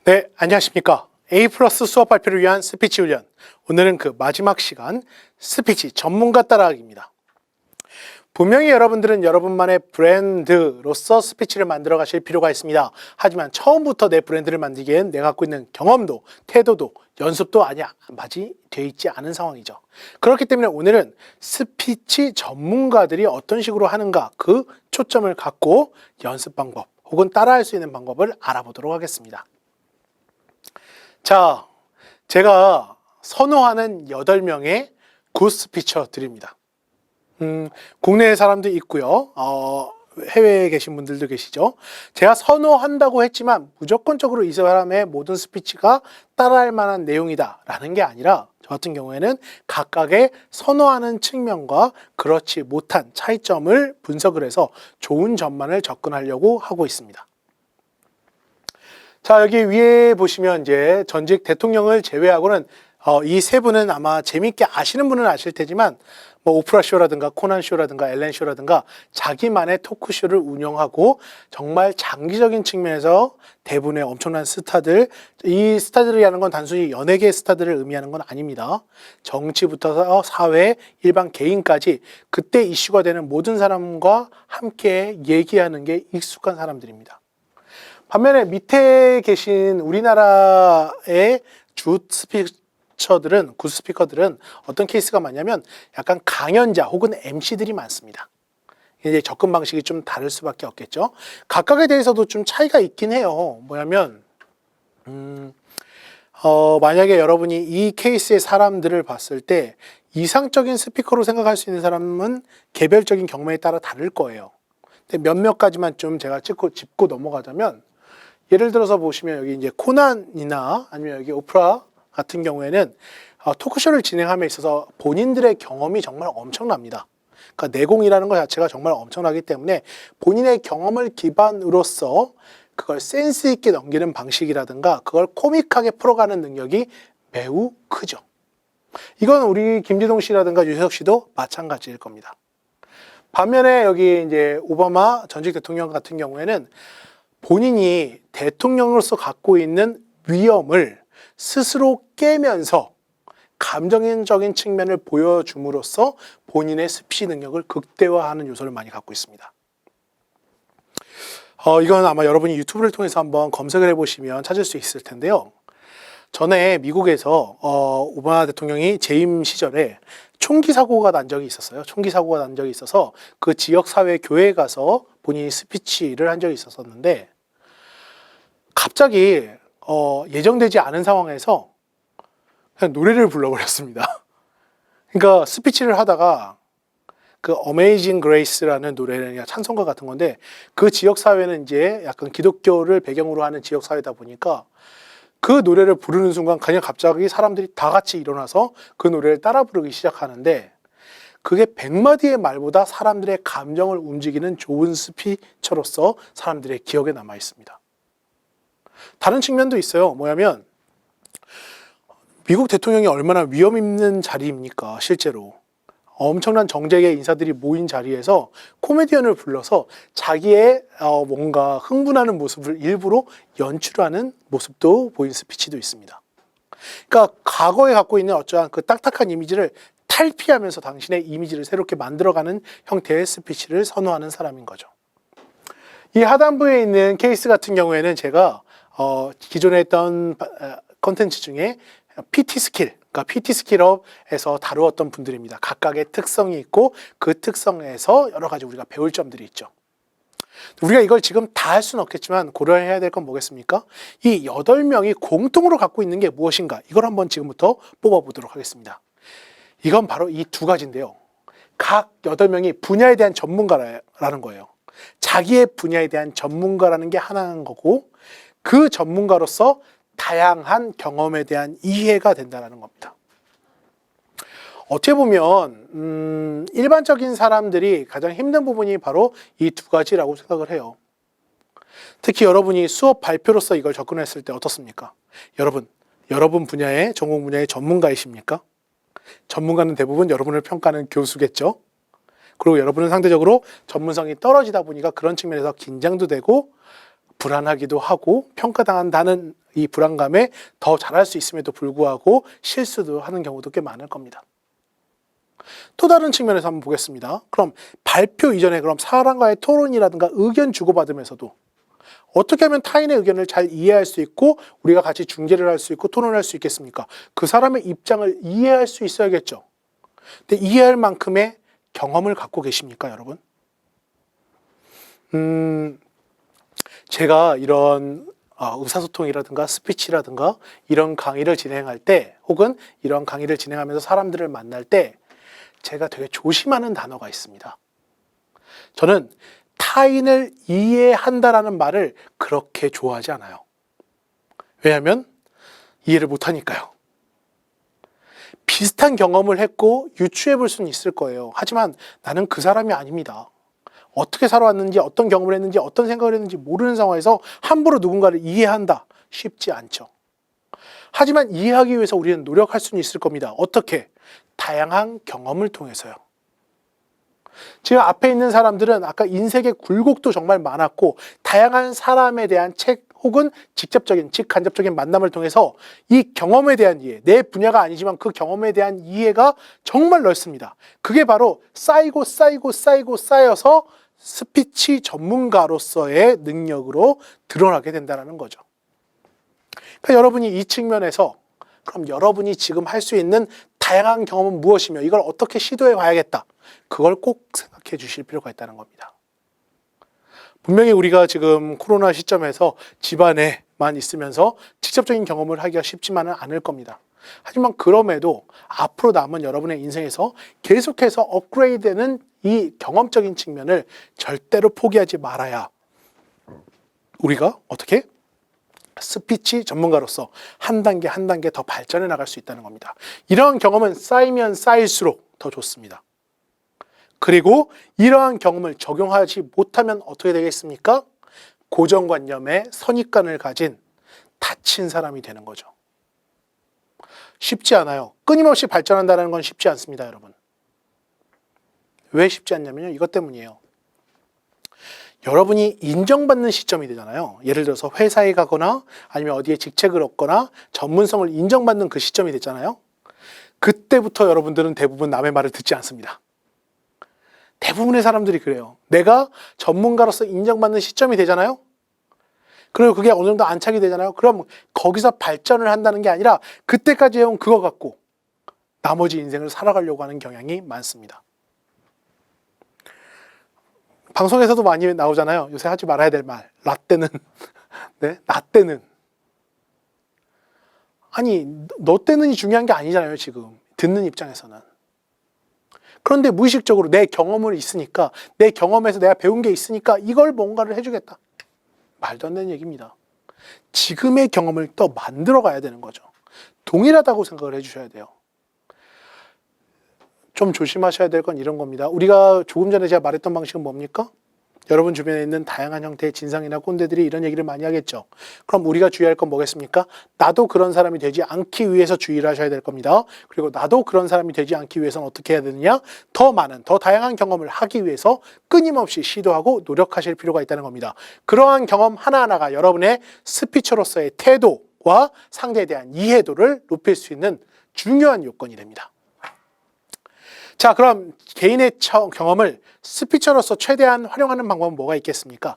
네, 안녕하십니까. A 플러스 수업 발표를 위한 스피치 훈련. 오늘은 그 마지막 시간 스피치 전문가 따라하기입니다. 분명히 여러분들은 여러분만의 브랜드로서 스피치를 만들어 가실 필요가 있습니다. 하지만 처음부터 내 브랜드를 만들기엔 내가 갖고 있는 경험도, 태도도, 연습도 맞이 되어 있지 않은 상황이죠. 그렇기 때문에 오늘은 스피치 전문가들이 어떤 식으로 하는가 그 초점을 갖고 연습 방법 혹은 따라할 수 있는 방법을 알아보도록 하겠습니다. 자, 제가 선호하는 8명의 굿 스피처들입니다. 국내 사람도 있고요. 해외에 계신 분들도 계시죠. 제가 선호한다고 했지만 무조건적으로 이 사람의 모든 스피치가 따라할 만한 내용이다라는 게 아니라 저 같은 경우에는 각각의 선호하는 측면과 그렇지 못한 차이점을 분석을 해서 좋은 점만을 접근하려고 하고 있습니다. 자, 여기 위에 보시면 이제 전직 대통령을 제외하고는 이 세 분은 아마 재밌게 아시는 분은 아실 테지만 뭐 오프라 쇼라든가 코난 쇼라든가 엘렌 쇼라든가 자기만의 토크쇼를 운영하고 정말 장기적인 측면에서 대부분의 엄청난 스타들, 이 스타들이라는 건 단순히 연예계 스타들을 의미하는 건 아닙니다. 정치부터 사회, 일반 개인까지 그때 이슈가 되는 모든 사람과 함께 얘기하는 게 익숙한 사람들입니다. 반면에 밑에 계신 우리나라의 굿 스피커들은 어떤 케이스가 많냐면 약간 강연자 혹은 MC들이 많습니다. 이제 접근 방식이 좀 다를 수밖에 없겠죠. 각각에 대해서도 좀 차이가 있긴 해요. 뭐냐면 만약에 여러분이 이 케이스의 사람들을 봤을 때 이상적인 스피커로 생각할 수 있는 사람은 개별적인 경험에 따라 다를 거예요. 근데 몇몇 가지만 좀 제가 짚고 넘어가자면 예를 들어서 보시면 여기 이제 코난이나 아니면 여기 오프라 같은 경우에는 토크쇼를 진행함에 있어서 본인들의 경험이 정말 엄청납니다. 그러니까 내공이라는 것 자체가 정말 엄청나기 때문에 본인의 경험을 기반으로서 그걸 센스 있게 넘기는 방식이라든가 그걸 코믹하게 풀어가는 능력이 매우 크죠. 이건 우리 김지동 씨라든가 유재석 씨도 마찬가지일 겁니다. 반면에 여기 이제 오바마 전직 대통령 같은 경우에는 본인이 대통령으로서 갖고 있는 위엄을 스스로 깨면서 감정적인 측면을 보여줌으로써 본인의 스피치 능력을 극대화하는 요소를 많이 갖고 있습니다. 이건 아마 여러분이 유튜브를 통해서 한번 검색을 해보시면 찾을 수 있을 텐데요. 전에 미국에서 오바마 대통령이 재임 시절에 총기 사고가 난 적이 있었어요. 총기 사고가 난 적이 있어서 그 지역 사회 교회에 가서 본인이 스피치를 한 적이 있었는데 갑자기 예정되지 않은 상황에서 그냥 노래를 불러버렸습니다. 그러니까 스피치를 하다가 그 Amazing Grace라는 노래는 그냥 찬송가 같은 건데 그 지역 사회는 이제 약간 기독교를 배경으로 하는 지역 사회다 보니까 그 노래를 부르는 순간 그냥 갑자기 사람들이 다 같이 일어나서 그 노래를 따라 부르기 시작하는데 그게 100마디의 말보다 사람들의 감정을 움직이는 좋은 스피처로서 사람들의 기억에 남아 있습니다. 다른 측면도 있어요. 뭐냐면 미국 대통령이 얼마나 위험 있는 자리입니까? 실제로 엄청난 정재계 인사들이 모인 자리에서 코미디언을 불러서 자기의 뭔가 흥분하는 모습을 일부러 연출하는 모습도 보인 스피치도 있습니다. 그러니까 과거에 갖고 있는 어떠한 그 딱딱한 이미지를 탈피하면서 당신의 이미지를 새롭게 만들어가는 형태의 스피치를 선호하는 사람인 거죠. 이 하단부에 있는 케이스 같은 경우에는 제가 기존에 했던 컨텐츠 중에 PT 스킬, 그러니까 PT 스킬업에서 다루었던 분들입니다. 각각의 특성이 있고 그 특성에서 여러 가지 우리가 배울 점들이 있죠. 우리가 이걸 지금 다 할 수는 없겠지만 고려해야 될 건 뭐겠습니까? 이 8명이 공통으로 갖고 있는 게 무엇인가? 이걸 한번 지금부터 뽑아보도록 하겠습니다. 이건 바로 이 두 가지인데요. 각 8명이 분야에 대한 전문가라는 거예요. 자기의 분야에 대한 전문가라는 게 하나인 거고 그 전문가로서 다양한 경험에 대한 이해가 된다는 겁니다. 어떻게 보면 일반적인 사람들이 가장 힘든 부분이 바로 이 두 가지라고 생각을 해요. 특히 여러분이 수업 발표로서 이걸 접근했을 때 어떻습니까? 여러분 분야의 전공 분야의 전문가이십니까? 전문가는 대부분 여러분을 평가하는 교수겠죠. 그리고 여러분은 상대적으로 전문성이 떨어지다 보니까 그런 측면에서 긴장도 되고 불안하기도 하고 평가당한다는 이 불안감에 더 잘할 수 있음에도 불구하고 실수도 하는 경우도 꽤 많을 겁니다. 또 다른 측면에서 한번 보겠습니다. 그럼 발표 이전에 그럼 사람과의 토론이라든가 의견 주고받으면서도 어떻게 하면 타인의 의견을 잘 이해할 수 있고 우리가 같이 중재를 할 수 있고 토론할 수 있겠습니까? 그 사람의 입장을 이해할 수 있어야겠죠. 근데 이해할 만큼의 경험을 갖고 계십니까, 여러분? 제가 이런 의사소통이라든가 스피치라든가 이런 강의를 진행할 때 혹은 이런 강의를 진행하면서 사람들을 만날 때 제가 되게 조심하는 단어가 있습니다. 저는 타인을 이해한다라는 말을 그렇게 좋아하지 않아요. 왜냐하면 이해를 못하니까요. 비슷한 경험을 했고 유추해 볼 수는 있을 거예요. 하지만 나는 그 사람이 아닙니다. 어떻게 살아왔는지, 어떤 경험을 했는지, 어떤 생각을 했는지 모르는 상황에서 함부로 누군가를 이해한다. 쉽지 않죠. 하지만 이해하기 위해서 우리는 노력할 수는 있을 겁니다. 어떻게? 다양한 경험을 통해서요. 지금 앞에 있는 사람들은 아까 인생의 굴곡도 정말 많았고 다양한 사람에 대한 책 혹은 직접적인, 직간접적인 만남을 통해서 이 경험에 대한 이해, 내 분야가 아니지만 그 경험에 대한 이해가 정말 넓습니다. 그게 바로 쌓여서 스피치 전문가로서의 능력으로 드러나게 된다는 거죠. 그러니까 여러분이 이 측면에서 그럼 여러분이 지금 할 수 있는 다양한 경험은 무엇이며 이걸 어떻게 시도해 봐야겠다. 그걸 꼭 생각해 주실 필요가 있다는 겁니다. 분명히 우리가 지금 코로나 시점에서 집안에만 있으면서 직접적인 경험을 하기가 쉽지만은 않을 겁니다. 하지만 그럼에도 앞으로 남은 여러분의 인생에서 계속해서 업그레이드되는 이 경험적인 측면을 절대로 포기하지 말아야 우리가 어떻게? 스피치 전문가로서 한 단계 한 단계 더 발전해 나갈 수 있다는 겁니다. 이러한 경험은 쌓이면 쌓일수록 더 좋습니다. 그리고 이러한 경험을 적용하지 못하면 어떻게 되겠습니까? 고정관념의 선입관을 가진 다친 사람이 되는 거죠. 쉽지 않아요. 끊임없이 발전한다는 건 쉽지 않습니다, 여러분. 왜 쉽지 않냐면요. 이것 때문이에요. 여러분이 인정받는 시점이 되잖아요. 예를 들어서 회사에 가거나 아니면 어디에 직책을 얻거나 전문성을 인정받는 그 시점이 됐잖아요. 그때부터 여러분들은 대부분 남의 말을 듣지 않습니다. 대부분의 사람들이 그래요. 내가 전문가로서 인정받는 시점이 되잖아요. 그리고 그게 어느 정도 안착이 되잖아요. 그럼 거기서 발전을 한다는 게 아니라 그때까지 해온 그거 갖고 나머지 인생을 살아가려고 하는 경향이 많습니다. 방송에서도 많이 나오잖아요. 요새 하지 말아야 될 말. 라떼는. 네? 나 때는. 아니, 너 때는이 중요한 게 아니잖아요, 지금. 듣는 입장에서는. 그런데 무의식적으로 내 경험을 있으니까, 내 경험에서 내가 배운 게 있으니까 이걸 뭔가를 해주겠다. 말도 안 되는 얘기입니다. 지금의 경험을 또 만들어 가야 되는 거죠. 동일하다고 생각을 해주셔야 돼요. 좀 조심하셔야 될 건 이런 겁니다. 우리가 조금 전에 제가 말했던 방식은 뭡니까? 여러분 주변에 있는 다양한 형태의 진상이나 꼰대들이 이런 얘기를 많이 하겠죠. 그럼 우리가 주의할 건 뭐겠습니까? 나도 그런 사람이 되지 않기 위해서 주의를 하셔야 될 겁니다. 그리고 나도 그런 사람이 되지 않기 위해서는 어떻게 해야 되느냐? 더 많은, 더 다양한 경험을 하기 위해서 끊임없이 시도하고 노력하실 필요가 있다는 겁니다. 그러한 경험 하나하나가 여러분의 스피처로서의 태도와 상대에 대한 이해도를 높일 수 있는 중요한 요건이 됩니다. 자, 그럼 개인의 경험을 스피처로서 최대한 활용하는 방법은 뭐가 있겠습니까?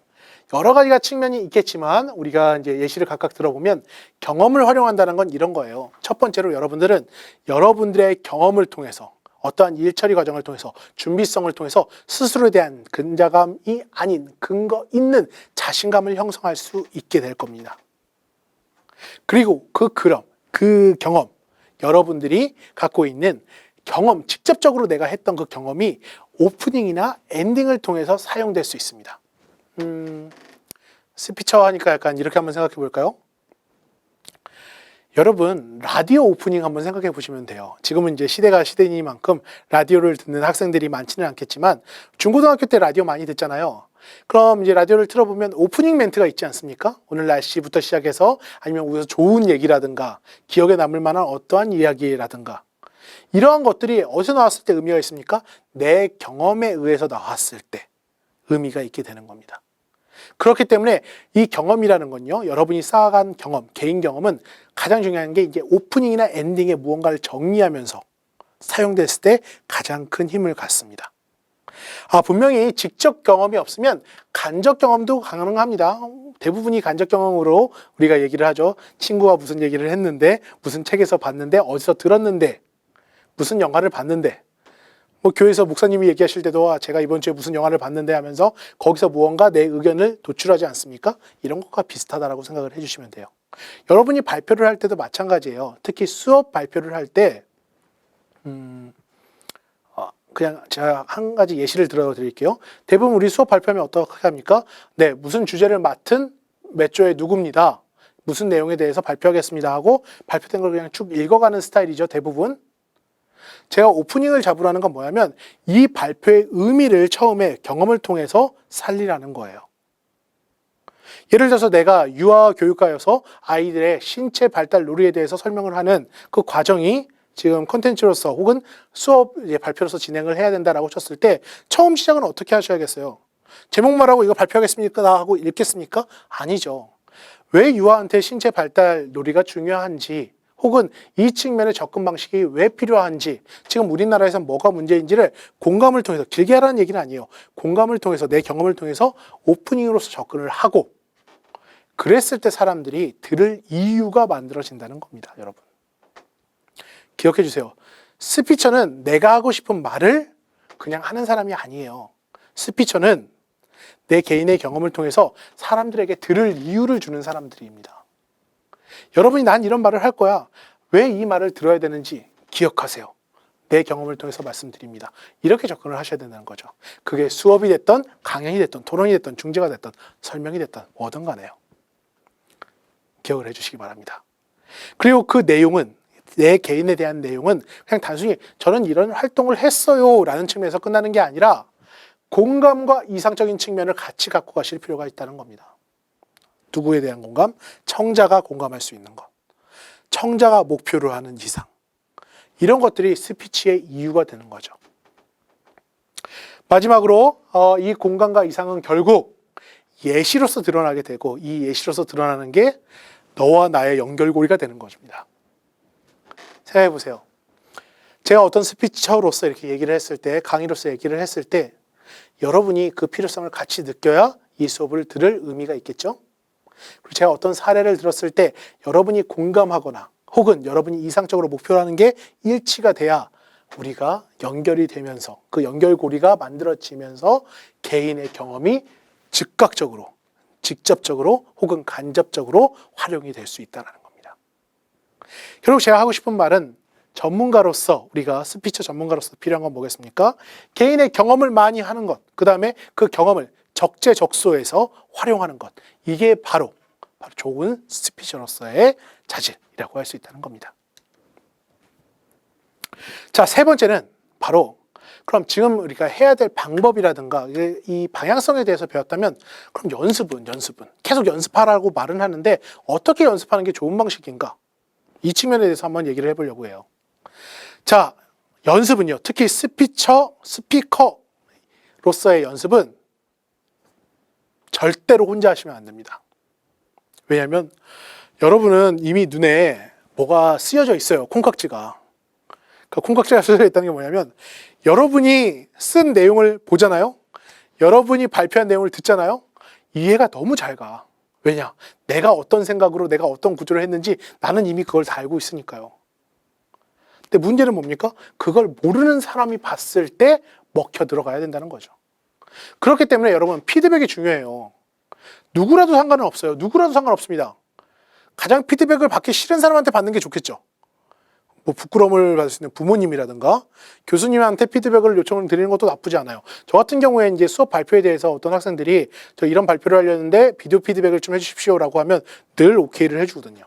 여러 가지가 측면이 있겠지만 우리가 이제 예시를 각각 들어보면 경험을 활용한다는 건 이런 거예요. 첫 번째로 여러분들은 여러분들의 경험을 통해서 어떠한 일 처리 과정을 통해서 준비성을 통해서 스스로에 대한 근자감이 아닌 근거 있는 자신감을 형성할 수 있게 될 겁니다. 그리고 그 경험, 여러분들이 갖고 있는 경험, 직접적으로 내가 했던 그 경험이 오프닝이나 엔딩을 통해서 사용될 수 있습니다. 스피처 하니까 약간 이렇게 한번 생각해 볼까요? 여러분, 라디오 오프닝 한번 생각해 보시면 돼요. 지금은 이제 시대가 시대이니만큼 라디오를 듣는 학생들이 많지는 않겠지만 중고등학교 때 라디오 많이 듣잖아요. 그럼 이제 라디오를 틀어보면 오프닝 멘트가 있지 않습니까? 오늘 날씨부터 시작해서 아니면 우선 좋은 얘기라든가 기억에 남을 만한 어떠한 이야기라든가 이러한 것들이 어디서 나왔을 때 의미가 있습니까? 내 경험에 의해서 나왔을 때 의미가 있게 되는 겁니다. 그렇기 때문에 이 경험이라는 건요, 여러분이 쌓아간 경험, 개인 경험은 가장 중요한 게 이제 오프닝이나 엔딩에 무언가를 정리하면서 사용됐을 때 가장 큰 힘을 갖습니다. 분명히 직접 경험이 없으면 간접 경험도 가능합니다. 대부분이 간접 경험으로 우리가 얘기를 하죠. 친구가 무슨 얘기를 했는데, 무슨 책에서 봤는데, 어디서 들었는데, 무슨 영화를 봤는데, 교회에서 목사님이 얘기하실 때도 제가 이번 주에 무슨 영화를 봤는데 하면서 거기서 무언가 내 의견을 도출하지 않습니까? 이런 것과 비슷하다라고 생각을 해주시면 돼요. 여러분이 발표를 할 때도 마찬가지예요. 특히 수업 발표를 할 때 그냥 제가 한 가지 예시를 들어드릴게요. 대부분 우리 수업 발표하면 어떻게 합니까? 네, 무슨 주제를 맡은 몇 조의 누구입니다. 무슨 내용에 대해서 발표하겠습니다 하고 발표된 걸 그냥 쭉 읽어가는 스타일이죠, 대부분. 제가 오프닝을 잡으라는 건 뭐냐면 이 발표의 의미를 처음에 경험을 통해서 살리라는 거예요. 예를 들어서 내가 유아교육가여서 아이들의 신체 발달 놀이에 대해서 설명을 하는 그 과정이 지금 콘텐츠로서 혹은 수업 발표로서 진행을 해야 된다라고 쳤을 때 처음 시작은 어떻게 하셔야겠어요? 제목만 하고 이거 발표하겠습니까? 하고 읽겠습니까? 아니죠. 왜 유아한테 신체 발달 놀이가 중요한지 혹은 이 측면의 접근 방식이 왜 필요한지 지금 우리나라에서 뭐가 문제인지를 공감을 통해서 길게 하라는 얘기는 아니에요. 공감을 통해서 내 경험을 통해서 오프닝으로서 접근을 하고 그랬을 때 사람들이 들을 이유가 만들어진다는 겁니다. 여러분. 기억해 주세요. 스피처는 내가 하고 싶은 말을 그냥 하는 사람이 아니에요. 스피처는 내 개인의 경험을 통해서 사람들에게 들을 이유를 주는 사람들입니다. 여러분이 난 이런 말을 할 거야. 왜 이 말을 들어야 되는지 기억하세요. 내 경험을 통해서 말씀드립니다. 이렇게 접근을 하셔야 된다는 거죠. 그게 수업이 됐던 강연이 됐던 토론이 됐던 중재가 됐던 설명이 됐던 뭐든 간에요. 기억을 해주시기 바랍니다. 그리고 그 내용은 내 개인에 대한 내용은 그냥 단순히 저는 이런 활동을 했어요 라는 측면에서 끝나는 게 아니라 공감과 이상적인 측면을 같이 갖고 가실 필요가 있다는 겁니다. 누구에 대한 공감? 청자가 공감할 수 있는 것. 청자가 목표로 하는 이상. 이런 것들이 스피치의 이유가 되는 거죠. 마지막으로 이 공감과 이상은 결국 예시로서 드러나게 되고 이 예시로서 드러나는 게 너와 나의 연결고리가 되는 것입니다. 생각해 보세요. 제가 어떤 스피처로서 이렇게 얘기를 했을 때, 강의로서 얘기를 했을 때 여러분이 그 필요성을 같이 느껴야 이 수업을 들을 의미가 있겠죠? 그리고 제가 어떤 사례를 들었을 때 여러분이 공감하거나 혹은 여러분이 이상적으로 목표로 하는 게 일치가 돼야 우리가 연결이 되면서 그 연결고리가 만들어지면서 개인의 경험이 즉각적으로, 직접적으로 혹은 간접적으로 활용이 될 수 있다는 겁니다. 결국 제가 하고 싶은 말은 전문가로서 우리가 스피처 전문가로서 필요한 건 뭐겠습니까? 개인의 경험을 많이 하는 것, 그 다음에 그 경험을 적재적소에서 활용하는 것. 이게 바로 좋은 스피처로서의 자질이라고 할 수 있다는 겁니다. 자, 세 번째는 바로 그럼 지금 우리가 해야 될 방법이라든가 이 방향성에 대해서 배웠다면 그럼 연습은 계속 연습하라고 말은 하는데 어떻게 연습하는 게 좋은 방식인가? 이 측면에 대해서 한번 얘기를 해보려고 해요. 자, 연습은요. 특히 스피커로서의 연습은 절대로 혼자 하시면 안 됩니다. 왜냐하면 여러분은 이미 눈에 뭐가 쓰여져 있어요. 콩깍지가. 그 콩깍지가 쓰여져 있다는 게 뭐냐면 여러분이 쓴 내용을 보잖아요. 여러분이 발표한 내용을 듣잖아요. 이해가 너무 잘 가. 왜냐? 내가 어떤 생각으로 내가 어떤 구조를 했는지 나는 이미 그걸 다 알고 있으니까요. 근데 문제는 뭡니까? 그걸 모르는 사람이 봤을 때 먹혀 들어가야 된다는 거죠. 그렇기 때문에 여러분 피드백이 중요해요. 누구라도 상관은 없어요. 누구라도 상관없습니다. 가장 피드백을 받기 싫은 사람한테 받는 게 좋겠죠. 뭐 부끄러움을 받을 수 있는 부모님이라든가 교수님한테 피드백을 요청을 드리는 것도 나쁘지 않아요. 저 같은 경우에 이제 수업 발표에 대해서 어떤 학생들이 저 이런 발표를 하려는데 비디오 피드백을 좀 해주십시오라고 하면 늘 오케이를 해주거든요.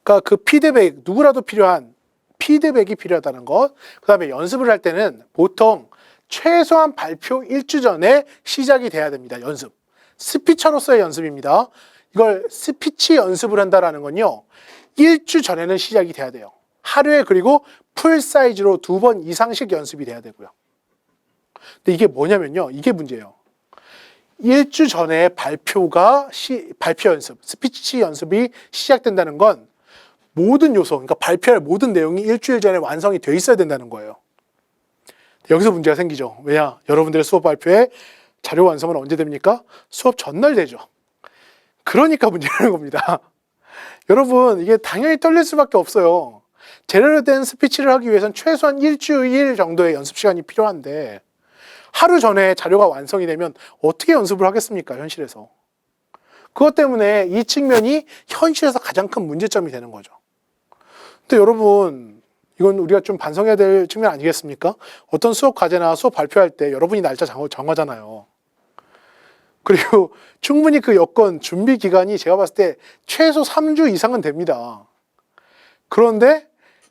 그러니까 그 피드백, 누구라도 필요한 피드백이 필요하다는 것. 그 다음에 연습을 할 때는 보통 최소한 발표 1주 전에 시작이 돼야 됩니다. 연습. 스피처로서의 연습입니다. 이걸 스피치 연습을 한다는 건요. 1주 전에는 시작이 돼야 돼요. 하루에 그리고 풀 사이즈로 2번 이상씩 연습이 돼야 되고요. 근데 이게 뭐냐면요. 이게 문제예요. 1주 전에 발표 연습, 스피치 연습이 시작된다는 건 모든 요소, 그러니까 발표할 모든 내용이 일주일 전에 완성이 돼 있어야 된다는 거예요. 여기서 문제가 생기죠. 왜냐? 여러분들의 수업 발표에 자료 완성은 언제 됩니까? 수업 전날 되죠. 그러니까 문제라는 겁니다. 여러분, 이게 당연히 떨릴 수밖에 없어요. 제대로 된 스피치를 하기 위해서는 최소한 일주일 정도의 연습 시간이 필요한데 하루 전에 자료가 완성이 되면 어떻게 연습을 하겠습니까? 현실에서. 그것 때문에 이 측면이 현실에서 가장 큰 문제점이 되는 거죠. 근데 여러분, 이건 우리가 좀 반성해야 될 측면 아니겠습니까? 어떤 수업 과제나 수업 발표할 때 여러분이 날짜 정하잖아요. 그리고 충분히 그 여건 준비 기간이 제가 봤을 때 최소 3주 이상은 됩니다. 그런데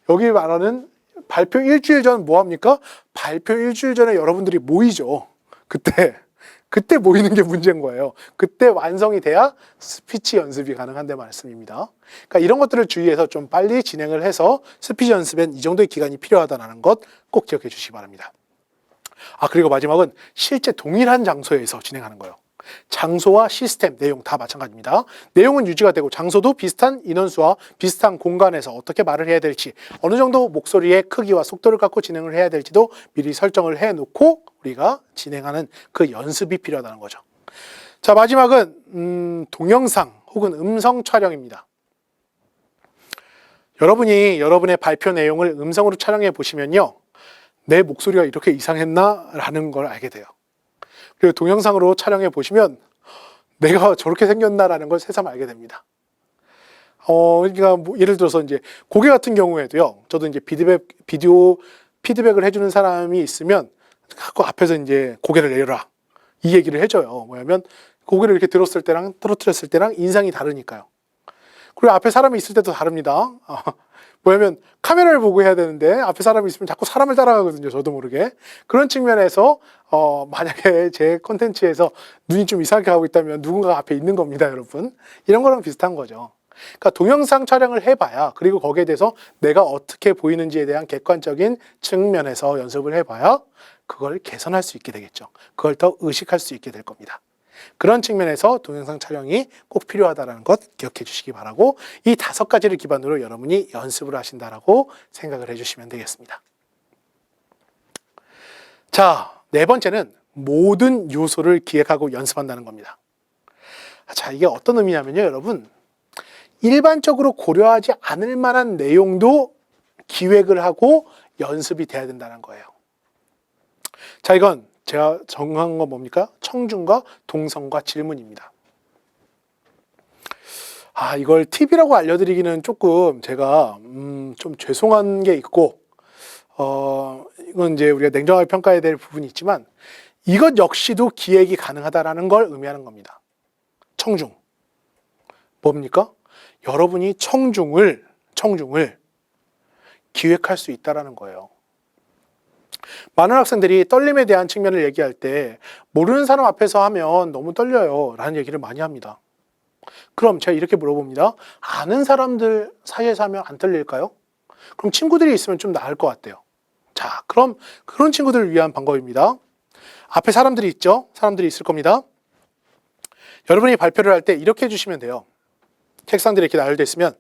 여기 말하는 발표 일주일 전 뭐 합니까? 발표 일주일 전에 여러분들이 모이죠. 그때 모이는 게 문제인 거예요. 그때 완성이 돼야 스피치 연습이 가능한데 말씀입니다. 그러니까 이런 것들을 주의해서 좀 빨리 진행을 해서 스피치 연습엔 이 정도의 기간이 필요하다는 것 꼭 기억해 주시기 바랍니다. 그리고 마지막은 실제 동일한 장소에서 진행하는 거예요. 장소와 시스템, 내용 다 마찬가지입니다. 내용은 유지가 되고 장소도 비슷한 인원수와 비슷한 공간에서 어떻게 말을 해야 될지, 어느 정도 목소리의 크기와 속도를 갖고 진행을 해야 될지도 미리 설정을 해놓고 우리가 진행하는 그 연습이 필요하다는 거죠. 자, 마지막은 동영상 혹은 음성 촬영입니다. 여러분이 여러분의 발표 내용을 음성으로 촬영해 보시면요, 내 목소리가 이렇게 이상했나? 라는 걸 알게 돼요. 그리고 동영상으로 촬영해 보시면 내가 저렇게 생겼나라는 걸 새삼 알게 됩니다. 그러니까 뭐 예를 들어서 이제 고개 같은 경우에도요, 저도 이제 비디오 피드백을 해주는 사람이 있으면 그 앞에서 이제 고개를 내려라 이 얘기를 해줘요. 뭐냐면 고개를 이렇게 들었을 때랑 떨어뜨렸을 때랑 인상이 다르니까요. 그리고 앞에 사람이 있을 때도 다릅니다. 뭐냐면 카메라를 보고 해야 되는데 앞에 사람이 있으면 자꾸 사람을 따라가거든요. 저도 모르게. 그런 측면에서 만약에 제 콘텐츠에서 눈이 좀 이상하게 가고 있다면 누군가 앞에 있는 겁니다, 여러분. 이런 거랑 비슷한 거죠. 그러니까 동영상 촬영을 해봐야, 그리고 거기에 대해서 내가 어떻게 보이는지에 대한 객관적인 측면에서 연습을 해봐야 그걸 개선할 수 있게 되겠죠. 그걸 더 의식할 수 있게 될 겁니다. 그런 측면에서 동영상 촬영이 꼭 필요하다는 것 기억해 주시기 바라고, 이 5가지를 기반으로 여러분이 연습을 하신다라고 생각을 해주시면 되겠습니다. 자, 4번째는 모든 요소를 기획하고 연습한다는 겁니다. 자, 이게 어떤 의미냐면요, 여러분. 일반적으로 고려하지 않을 만한 내용도 기획을 하고 연습이 돼야 된다는 거예요. 자, 이건 제가 정한 건 뭡니까? 청중과 동성과 질문입니다. 이걸 팁이라고 알려드리기는 조금 제가 좀 죄송한 게 있고, 이건 이제 우리가 냉정하게 평가해야 될 부분이 있지만, 이것 역시도 기획이 가능하다라는 걸 의미하는 겁니다. 청중. 뭡니까? 여러분이 청중을 기획할 수 있다라는 거예요. 많은 학생들이 떨림에 대한 측면을 얘기할 때 모르는 사람 앞에서 하면 너무 떨려요 라는 얘기를 많이 합니다. 그럼 제가 이렇게 물어봅니다. 아는 사람들 사이에서 하면 안 떨릴까요? 그럼 친구들이 있으면 좀 나을 것 같대요. 자, 그럼 그런 친구들을 위한 방법입니다. 앞에 사람들이 있죠? 사람들이 있을 겁니다. 여러분이 발표를 할 때 이렇게 해주시면 돼요. 책상들이 이렇게 나열되어 있으면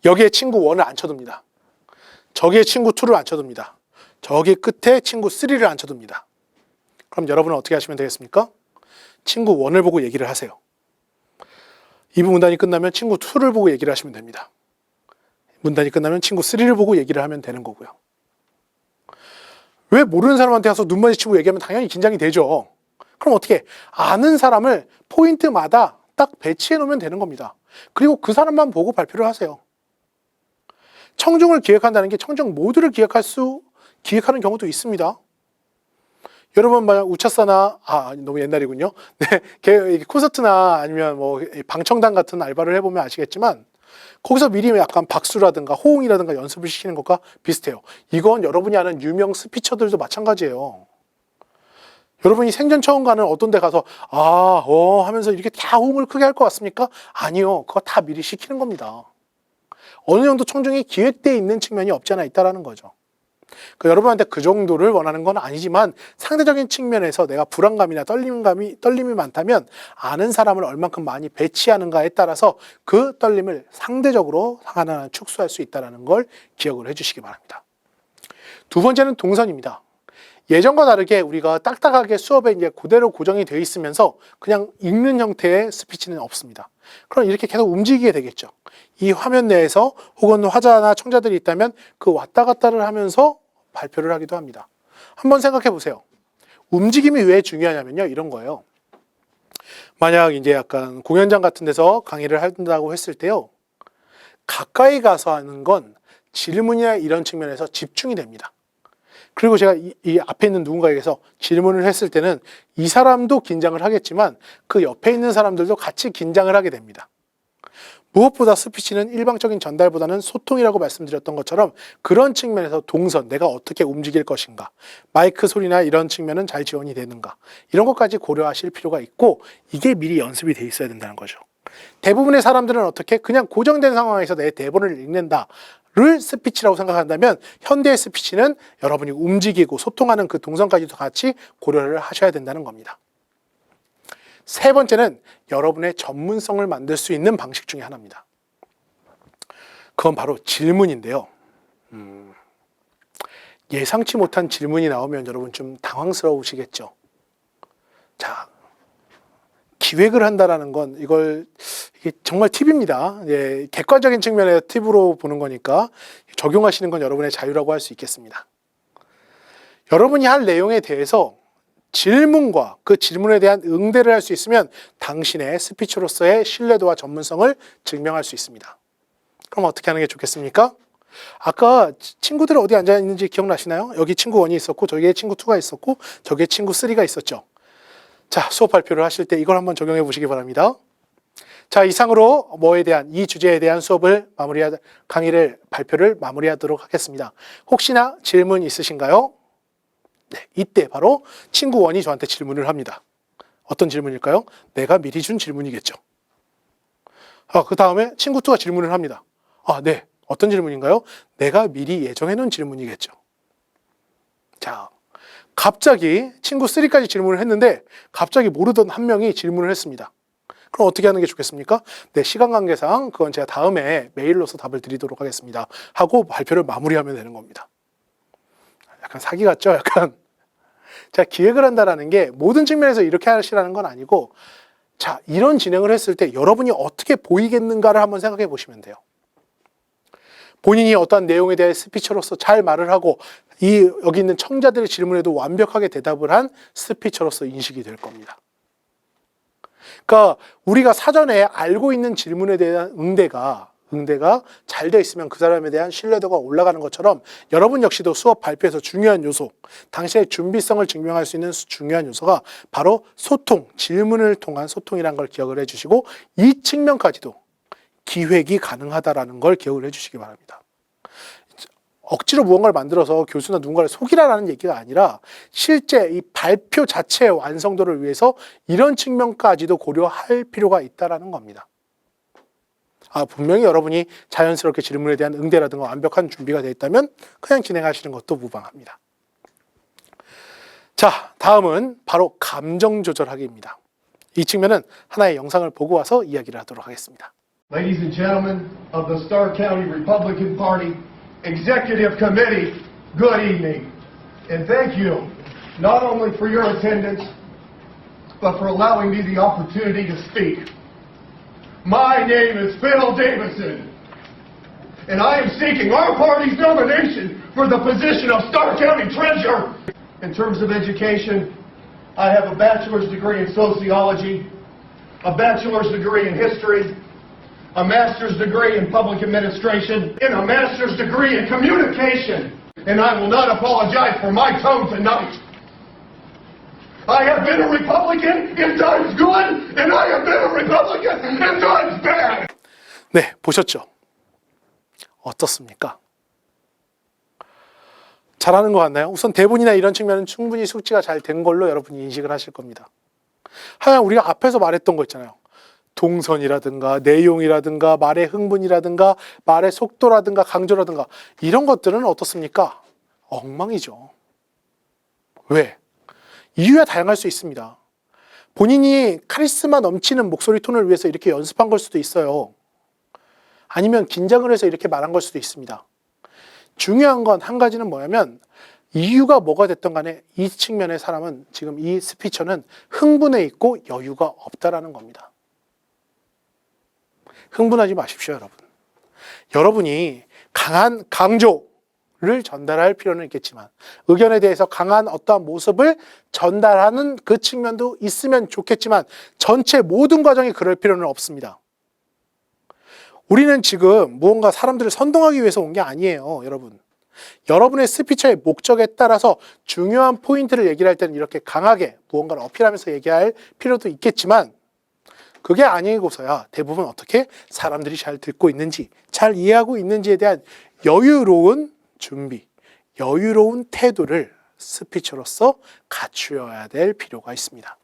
여기에 친구 1을 앉혀둡니다. 저기에 친구 2를 앉혀둡니다. 저기 끝에 친구 3를 앉혀둡니다. 그럼 여러분은 어떻게 하시면 되겠습니까? 친구 1을 보고 얘기를 하세요. 2부 문단이 끝나면 친구 2를 보고 얘기를 하시면 됩니다. 문단이 끝나면 친구 3를 보고 얘기를 하면 되는 거고요. 왜 모르는 사람한테 가서 눈 마주치고 얘기하면 당연히 긴장이 되죠. 그럼 어떻게? 아는 사람을 포인트마다 딱 배치해 놓으면 되는 겁니다. 그리고 그 사람만 보고 발표를 하세요. 청중을 기획한다는 게 청중 모두를 기획하는 경우도 있습니다. 여러분 만약 우차사나 너무 옛날이군요. 네, 콘서트나 아니면 뭐 방청단 같은 알바를 해보면 아시겠지만 거기서 미리 약간 박수라든가 호응이라든가 연습을 시키는 것과 비슷해요. 이건 여러분이 아는 유명 스피처들도 마찬가지예요. 여러분이 생전 처음 가는 어떤 데 가서 하면서 이렇게 다 호응을 크게 할 것 같습니까? 아니요. 그거 다 미리 시키는 겁니다. 어느 정도 청중이 기획되어 있는 측면이 없지 않아 있다는 거죠. 여러분한테 그 정도를 원하는 건 아니지만 상대적인 측면에서 내가 불안감이나 떨림이 많다면 아는 사람을 얼만큼 많이 배치하는가에 따라서 그 떨림을 상대적으로 하나 축소할 수 있다는 걸 기억을 해주시기 바랍니다. 두 번째는 동선입니다. 예전과 다르게 우리가 딱딱하게 수업에 이제 그대로 고정이 되어 있으면서 그냥 읽는 형태의 스피치는 없습니다. 그럼 이렇게 계속 움직이게 되겠죠. 이 화면 내에서 혹은 화자나 청자들이 있다면 그 왔다 갔다를 하면서 발표를 하기도 합니다. 한번 생각해 보세요. 움직임이 왜 중요하냐면요. 이런 거예요. 만약 이제 약간 공연장 같은 데서 강의를 한다고 했을 때요. 가까이 가서 하는 건 질문이나 이런 측면에서 집중이 됩니다. 그리고 제가 이 앞에 있는 누군가에게서 질문을 했을 때는 이 사람도 긴장을 하겠지만 그 옆에 있는 사람들도 같이 긴장을 하게 됩니다. 무엇보다 스피치는 일방적인 전달보다는 소통이라고 말씀드렸던 것처럼 그런 측면에서 동선, 내가 어떻게 움직일 것인가, 마이크 소리나 이런 측면은 잘 지원이 되는가, 이런 것까지 고려하실 필요가 있고 이게 미리 연습이 돼 있어야 된다는 거죠. 대부분의 사람들은 어떻게 그냥 고정된 상황에서 내 대본을 읽는다를 스피치라고 생각한다면 현대의 스피치는 여러분이 움직이고 소통하는 그 동선까지도 같이 고려를 하셔야 된다는 겁니다. 세 번째는 여러분의 전문성을 만들 수 있는 방식 중에 하나입니다. 그건 바로 질문인데요. 예상치 못한 질문이 나오면 여러분 좀 당황스러우시겠죠. 자, 기획을 한다라는 건 이게 정말 팁입니다. 예, 객관적인 측면의 팁으로 보는 거니까 적용하시는 건 여러분의 자유라고 할 수 있겠습니다. 여러분이 할 내용에 대해서 질문과 그 질문에 대한 응대를 할 수 있으면 당신의 스피처로서의 신뢰도와 전문성을 증명할 수 있습니다. 그럼 어떻게 하는 게 좋겠습니까? 아까 친구들이 어디 앉아 있는지 기억나시나요? 여기 친구 1이 있었고 저기에 친구 2가 있었고 저기에 친구 3가 있었죠. 자, 수업 발표를 하실 때 이걸 한번 적용해 보시기 바랍니다. 자, 이상으로 이 주제에 대한 강의를 발표를 마무리하도록 하겠습니다. 혹시나 질문 있으신가요? 네, 이때 바로 친구 1이 저한테 질문을 합니다. 어떤 질문일까요? 내가 미리 준 질문이겠죠. 그 다음에 친구 2가 질문을 합니다. 네. 어떤 질문인가요? 내가 미리 예정해 놓은 질문이겠죠. 자, 갑자기 친구 3까지 질문을 했는데 갑자기 모르던 한 명이 질문을 했습니다. 그럼 어떻게 하는 게 좋겠습니까? 네, 시간 관계상 그건 제가 다음에 메일로서 답을 드리도록 하겠습니다. 하고 발표를 마무리하면 되는 겁니다. 약간 사기 같죠? 자, 기획을 한다라는 게 모든 측면에서 이렇게 하시라는 건 아니고, 자, 이런 진행을 했을 때 여러분이 어떻게 보이겠는가를 한번 생각해 보시면 돼요. 본인이 어떠한 내용에 대해 스피처로서 잘 말을 하고 여기 있는 청자들의 질문에도 완벽하게 대답을 한 스피처로서 인식이 될 겁니다. 그러니까 우리가 사전에 알고 있는 질문에 대한 응대가 잘 되어 있으면 그 사람에 대한 신뢰도가 올라가는 것처럼 여러분 역시도 수업 발표에서 중요한 요소, 당신의 준비성을 증명할 수 있는 중요한 요소가 바로 소통, 질문을 통한 소통이라는 걸 기억을 해주시고 이 측면까지도 기획이 가능하다라는 걸 기억을 해주시기 바랍니다. 억지로 무언가를 만들어서 교수나 누군가를 속이라는 얘기가 아니라 실제 이 발표 자체의 완성도를 위해서 이런 측면까지도 고려할 필요가 있다는 겁니다. 분명히 여러분이 자연스럽게 질문에 대한 응대라든가 완벽한 준비가 되어 있다면 그냥 진행하시는 것도 무방합니다. 자, 다음은 바로 감정 조절하기입니다. 이 측면은 하나의 영상을 보고 와서 이야기를 하도록 하겠습니다. Ladies and gentlemen of the Starr County Republican Party Executive Committee, good evening. And thank you not only for your attendance, but for allowing me the opportunity to speak. My name is Phil Davison, and I am seeking our party's nomination for the position of Starr County Treasurer. In terms of education, I have a bachelor's degree in sociology, a bachelor's degree in history, a master's degree in public administration, and a master's degree in communication. And I will not apologize for my tone tonight. I have been a Republican in times good, and I have been a Republican in times bad. 네, 보셨죠? 어떻습니까? 잘하는 것 같나요? 우선 대본이나 이런 측면은 충분히 숙지가 잘 된 걸로 여러분이 인식을 하실 겁니다. 하여간 우리가 앞에서 말했던 거 있잖아요. 동선이라든가 내용이라든가 말의 흥분이라든가 말의 속도라든가 강조라든가 이런 것들은 어떻습니까? 엉망이죠. 왜? 이유야 다양할 수 있습니다. 본인이 카리스마 넘치는 목소리 톤을 위해서 이렇게 연습한 걸 수도 있어요. 아니면 긴장을 해서 이렇게 말한 걸 수도 있습니다. 중요한 건 한 가지는 뭐냐면 이유가 뭐가 됐든 간에 이 측면의 사람은 지금 이 스피처는 흥분해 있고 여유가 없다라는 겁니다. 흥분하지 마십시오, 여러분. 여러분이 강한 강조를 전달할 필요는 있겠지만 의견에 대해서 강한 어떠한 모습을 전달하는 그 측면도 있으면 좋겠지만 전체 모든 과정이 그럴 필요는 없습니다. 우리는 지금 무언가 사람들을 선동하기 위해서 온 게 아니에요, 여러분. 여러분의 스피처의 목적에 따라서 중요한 포인트를 얘기를 할 때는 이렇게 강하게 무언가를 어필하면서 얘기할 필요도 있겠지만 그게 아니고서야 대부분 어떻게 사람들이 잘 듣고 있는지, 잘 이해하고 있는지에 대한 여유로운 준비, 여유로운 태도를 스피처로서 갖추어야 될 필요가 있습니다.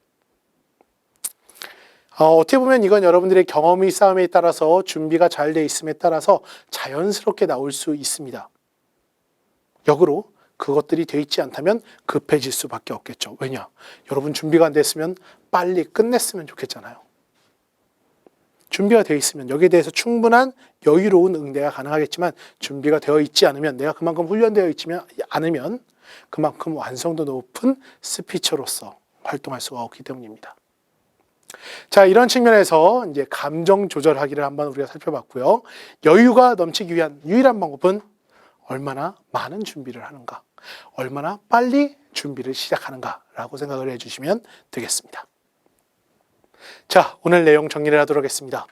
어떻게 보면 이건 여러분들의 경험의 싸움에 따라서 준비가 잘 돼 있음에 따라서 자연스럽게 나올 수 있습니다. 역으로 그것들이 돼 있지 않다면 급해질 수밖에 없겠죠. 왜냐? 여러분 준비가 안 됐으면 빨리 끝냈으면 좋겠잖아요. 준비가 되어 있으면 여기에 대해서 충분한 여유로운 응대가 가능하겠지만 준비가 되어 있지 않으면 내가 그만큼 훈련되어 있지 않으면 그만큼 완성도 높은 스피처로서 활동할 수가 없기 때문입니다. 자, 이런 측면에서 이제 감정 조절하기를 한번 우리가 살펴봤고요. 여유가 넘치기 위한 유일한 방법은 얼마나 많은 준비를 하는가, 얼마나 빨리 준비를 시작하는가라고 생각을 해주시면 되겠습니다. 자, 오늘 내용 정리를 하도록 하겠습니다.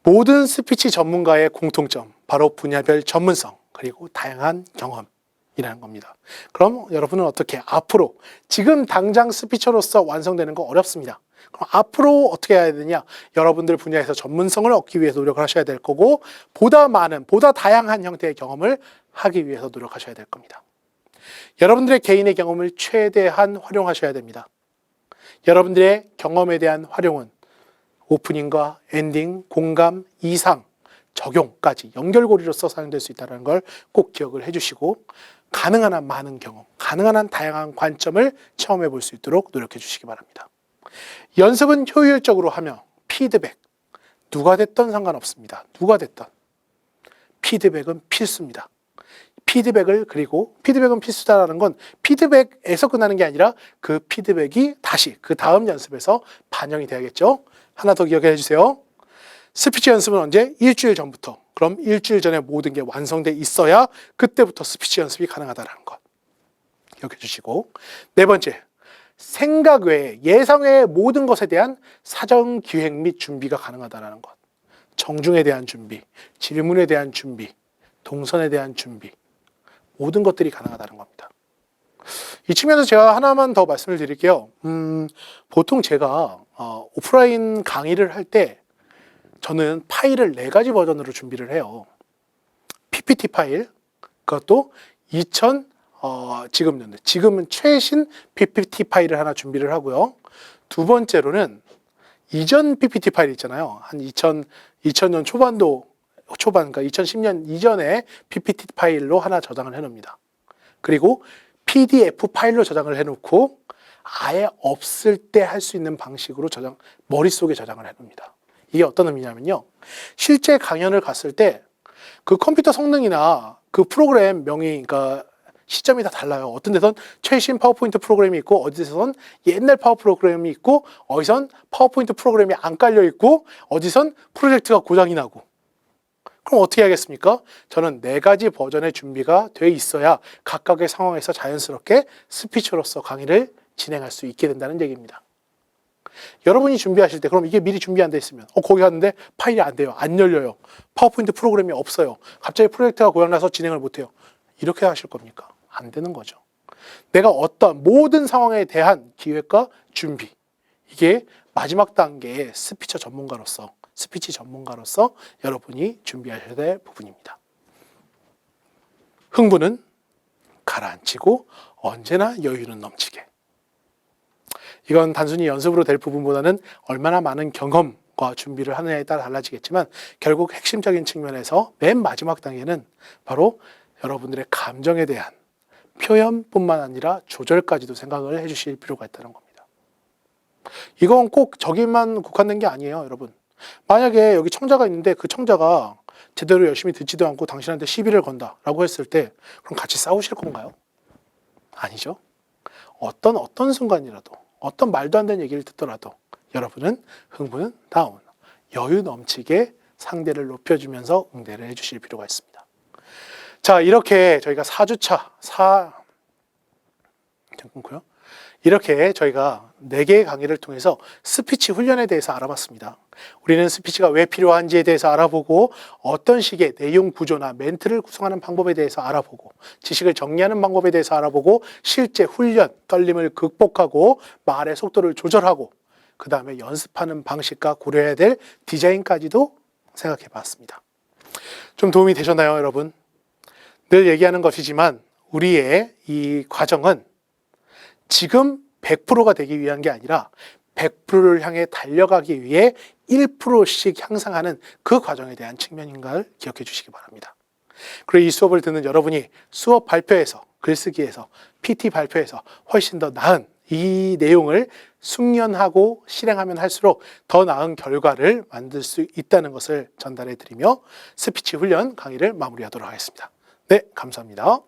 모든 스피치 전문가의 공통점, 바로 분야별 전문성, 그리고 다양한 경험이라는 겁니다. 그럼 여러분은 어떻게 앞으로 지금 당장 스피처로서 완성되는 거 어렵습니다. 그럼 앞으로 어떻게 해야 되느냐? 여러분들 분야에서 전문성을 얻기 위해서 노력을 하셔야 될 거고 보다 많은, 보다 다양한 형태의 경험을 하기 위해서 노력하셔야 될 겁니다. 여러분들의 개인의 경험을 최대한 활용하셔야 됩니다. 여러분들의 경험에 대한 활용은 오프닝과 엔딩, 공감, 이상, 적용까지 연결고리로서 사용될 수 있다는 걸 꼭 기억을 해주시고 가능한 한 많은 경험, 가능한 한 다양한 관점을 체험해 볼 수 있도록 노력해 주시기 바랍니다. 연습은 효율적으로 하며 피드백, 누가 됐든 상관없습니다. 누가 됐든 피드백은 필수입니다. 그리고 피드백은 필수다라는 건 피드백에서 끝나는 게 아니라 그 피드백이 다시 그 다음 연습에서 반영이 돼야겠죠. 하나 더 기억해 주세요. 스피치 연습은 언제? 일주일 전부터. 그럼 일주일 전에 모든 게 완성돼 있어야 그때부터 스피치 연습이 가능하다는 것 기억해 주시고, 네 번째, 생각 외에, 예상 외의 모든 것에 대한 사전 기획 및 준비가 가능하다는 것. 정중에 대한 준비, 질문에 대한 준비, 동선에 대한 준비, 모든 것들이 가능하다는 겁니다. 이 측면에서 제가 하나만 더 말씀을 드릴게요. 보통 제가 오프라인 강의를 할 때 저는 파일을 4가지 버전으로 준비를 해요. PPT 파일, 그것도 지금은 최신 PPT 파일을 하나 준비를 하고요. 두 번째로는 이전 PPT 파일 있잖아요. 한 2000년 초반, 그러니까 2010년 이전에 PPT 파일로 하나 저장을 해놓습니다. 그리고 PDF 파일로 저장을 해놓고 아예 없을 때 할 수 있는 방식으로 머릿속에 저장을 해놓습니다. 이게 어떤 의미냐면요. 실제 강연을 갔을 때 그 컴퓨터 성능이나 그 프로그램 명의, 그러니까 시점이 다 달라요. 어떤 데선 최신 파워포인트 프로그램이 있고 어디선 옛날 파워 프로그램이 있고 어디선 파워포인트 프로그램이 안 깔려 있고 어디선 프로젝트가 고장이 나고. 그럼 어떻게 하겠습니까? 저는 4가지 버전의 준비가 돼 있어야 각각의 상황에서 자연스럽게 스피처로서 강의를 진행할 수 있게 된다는 얘기입니다. 여러분이 준비하실 때 그럼 이게 미리 준비 안 돼 있으면 거기 갔는데 파일이 안 돼요. 안 열려요. 파워포인트 프로그램이 없어요. 갑자기 프로젝트가 고장나서 진행을 못 해요. 이렇게 하실 겁니까? 안 되는 거죠. 내가 어떤 모든 상황에 대한 기획과 준비, 이게 마지막 단계의 스피치 전문가로서 여러분이 준비하셔야 될 부분입니다. 흥분은 가라앉히고 언제나 여유는 넘치게. 이건 단순히 연습으로 될 부분보다는 얼마나 많은 경험과 준비를 하느냐에 따라 달라지겠지만 결국 핵심적인 측면에서 맨 마지막 단계는 바로 여러분들의 감정에 대한 표현뿐만 아니라 조절까지도 생각을 해주실 필요가 있다는 겁니다. 이건 꼭 저기만 국한된 게 아니에요, 여러분. 만약에 여기 청자가 있는데 그 청자가 제대로 열심히 듣지도 않고 당신한테 시비를 건다라고 했을 때 그럼 같이 싸우실 건가요? 아니죠. 어떤 순간이라도 어떤 말도 안 되는 얘기를 듣더라도 여러분은 흥분 다운, 여유 넘치게 상대를 높여주면서 응대를 해주실 필요가 있습니다. 자, 이렇게 저희가 4주차 끊고요. 이렇게 저희가 4개의 강의를 통해서 스피치 훈련에 대해서 알아봤습니다. 우리는 스피치가 왜 필요한지에 대해서 알아보고 어떤 식의 내용 구조나 멘트를 구성하는 방법에 대해서 알아보고 지식을 정리하는 방법에 대해서 알아보고 실제 훈련, 떨림을 극복하고 말의 속도를 조절하고 그 다음에 연습하는 방식과 고려해야 될 디자인까지도 생각해 봤습니다. 좀 도움이 되셨나요, 여러분? 늘 얘기하는 것이지만 우리의 이 과정은 지금 100%가 되기 위한 게 아니라 100%를 향해 달려가기 위해 1%씩 향상하는 그 과정에 대한 측면인 걸 기억해 주시기 바랍니다. 그리고 이 수업을 듣는 여러분이 수업 발표에서, 글쓰기에서, PT 발표에서 훨씬 더 나은 이 내용을 숙련하고 실행하면 할수록 더 나은 결과를 만들 수 있다는 것을 전달해 드리며 스피치 훈련 강의를 마무리하도록 하겠습니다. 네, 감사합니다.